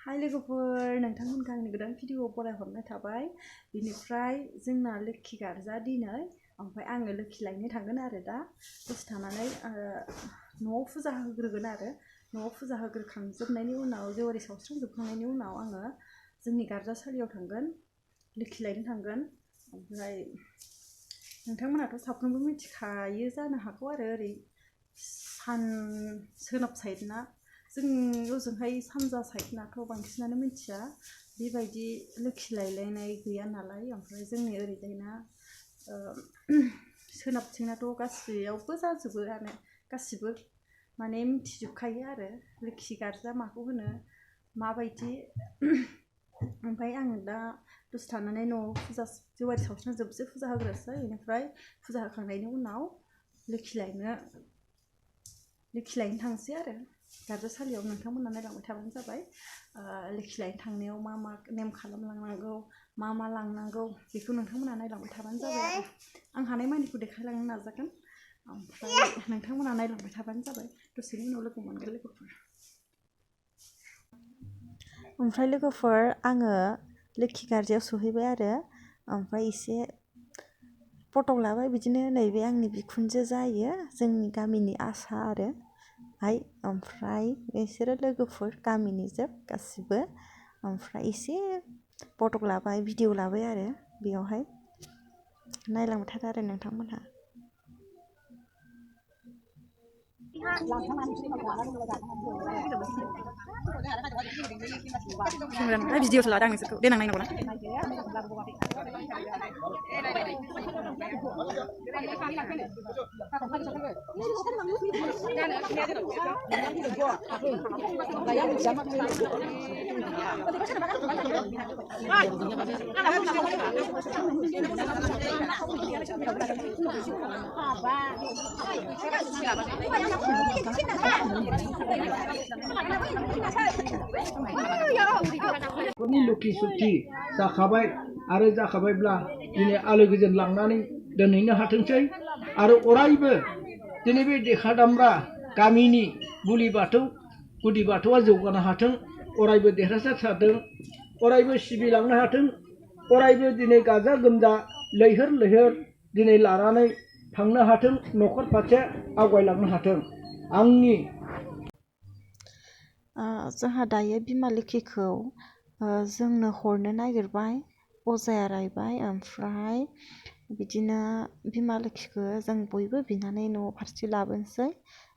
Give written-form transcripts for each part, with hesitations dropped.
हाय लोगोफोर नोंथांमोनखौ आंनि गोदान भिडिअ बरायहरनाय थाबाय बिनिफ्राय जोंना लोखि गार्जा दिनै ओमफ्राय आङो लोखि लायनो थांगोन आरो दा दसे थानानै न'आव फुजा होग्रोगोन आरो न'आव फुजा होग्रोखांजोबनायनि उनाव जेवारि सावस्रांजोबखांनायनि उनाव आङो जोंनि गार्जासालियाव थांगोन लोखि लायनो थांगोन ओमफ्राय नोंथांमोनाथ' साफ्रोमबो मिथिखायो जानो हागौ आरो ओरै सोनाब साइडना जों ओजोंहाय सानजा साइडनाथ' बांसिनानो मिथिया बेबायदि लोखि लायलायनाय गैया नालाय ओमफ्राय जोंनि ओरैजायना सोनाबथिंनाथ' गासैयावबो जाजोबोआनो गासिबो माने मिथिजोबखायो आरो लोखि गार्जा माखौ होनो माबायदि ओमफ्राय आं दा दसे थानानै न'आव फुजा जेवारि सावस्रांजोबसै फुजा होग्रोसै बेनिफ्राय फुजा होखांनायनि उनाव लोखि लायनो थांसै आरो गार्जासालियाव नोंथांमोना नायलांबाय थाबानो जाबाय लोखि लायनो थांनायाव मा मा नेम खालामलांनांगौ मा मा लांनांगौ बेखौ नोंथांमोना नायलांबाय थाबानो जाबाय आरो आं हानायमानिखौ देखायलांनो नाजागोन ओमफ्राय नोंथांमोना नायलांबाय थाबानो जाबाय दसेनि उनाव लोगो मोनगोन लोगोफोर ओमफ्राय लोगोफोर आङो लोखि गार्जायाव सहैबाय आरो ओमफ्राय एसे फट' लाबाय बिदिनो नैबे आंनि बिखुनजो जायो जोंनि गामिनि आसा आरो हाय ओमफ्राय बिसोरो लोगोफोर गामिनि जोब गासिबो ओमफ्राय एसे फट' लाबाय भिडिअ लाबाय आरो बेयावहाय नायलांबाय थादो आरो नोंथांमोनहा भिडिअसो लादों आं नोंसोरखौ देनां नायनांगौ लोखि सुक्ति जाखाबाय आरो जाखाबायब्ला दिनै आलो गोजोन लांनानै दोनहैनो हाथोंसै आरो अरायबो दिनै बे देखा दामब्रा गामिनि बुलि बाथौ गुदि बाथौआ जौगानो हाथों अरायबो देरहासार जाथों अरायबो सिबिलांनो हाथों अरायबो दिनै गाजा गोमजा लैहोर लैहोर दिनै लानानै थांनो हाथों न'खर फारसे आवगायलांनो हाथों आंनि जोंहा दायो बिमा लोखिखौ जोंनो हरनो नागिरबाय अजाया रायबाय ओमफ्राय बिदिनो बिमा लोखिखौ जों बयबो बिनानै न' फारसे लाबोनोसै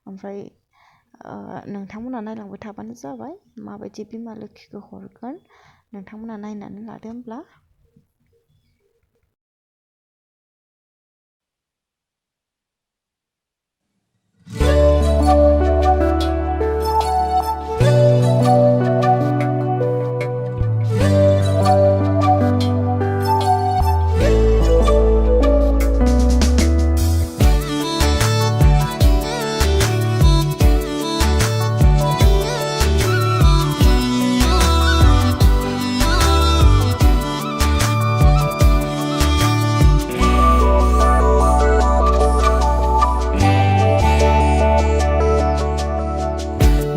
ओमफ्राय नोंथांमोना नायलांबाय थाबानो जाबाय माबायदि बिमा लोखिखौ हरगोन नोंथांमोना नायनानै लादो होमब्ला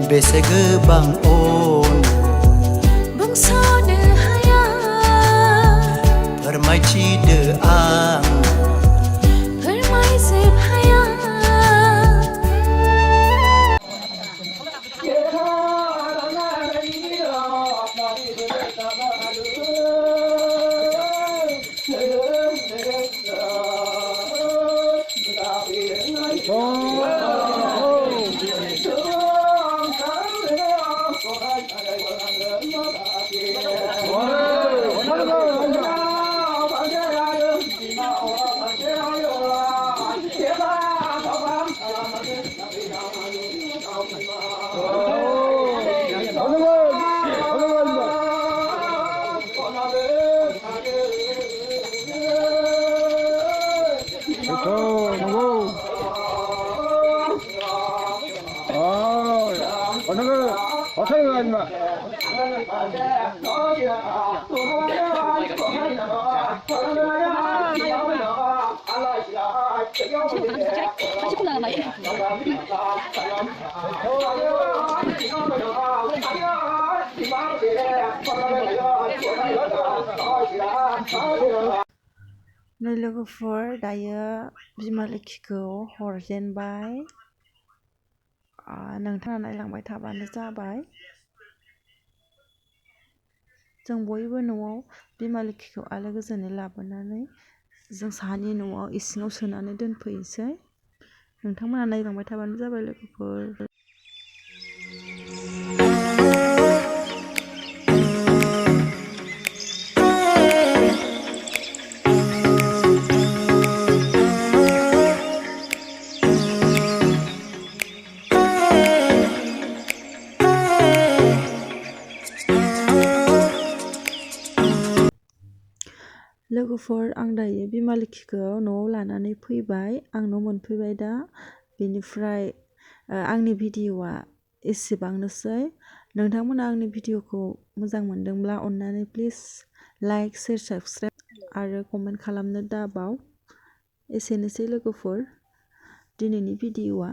बेसे गोबां बुंस'नो हाया फोरमायथिदो आं फोरमायजोब हाया नै लोगोफोर दायो बिमा लोखिखौ हरजेनबाय नोंथाङा नायलांबाय थाबानो जाबाय जों बयबो न'आव बिमा लोखिखौ आलो गोजोनै लाबोनानै जों साहानि न'आव इसिङाव सोनानै दोनफैसै नोंथांमोना नायलांबाय थाबानो जाबाय लोगोफोर लोगोफोर आं दायो बिमा लोखिखौ न'आव लानानै फैबाय आं न' मोनफैबाय दा बेनिफ्राय आंनि भिडिअ'आ एसेबांनोसै नोंथांमोना आंनि भिडिअ'खौ मोजां मोनदोंब्ला अन्नानै प्लिज लाइक शेयार साबस्क्राइब आरो कमेन्ट खालामनो दाबाव एसेनोसै लोगोफोर दिनैनि भिडिअ'आ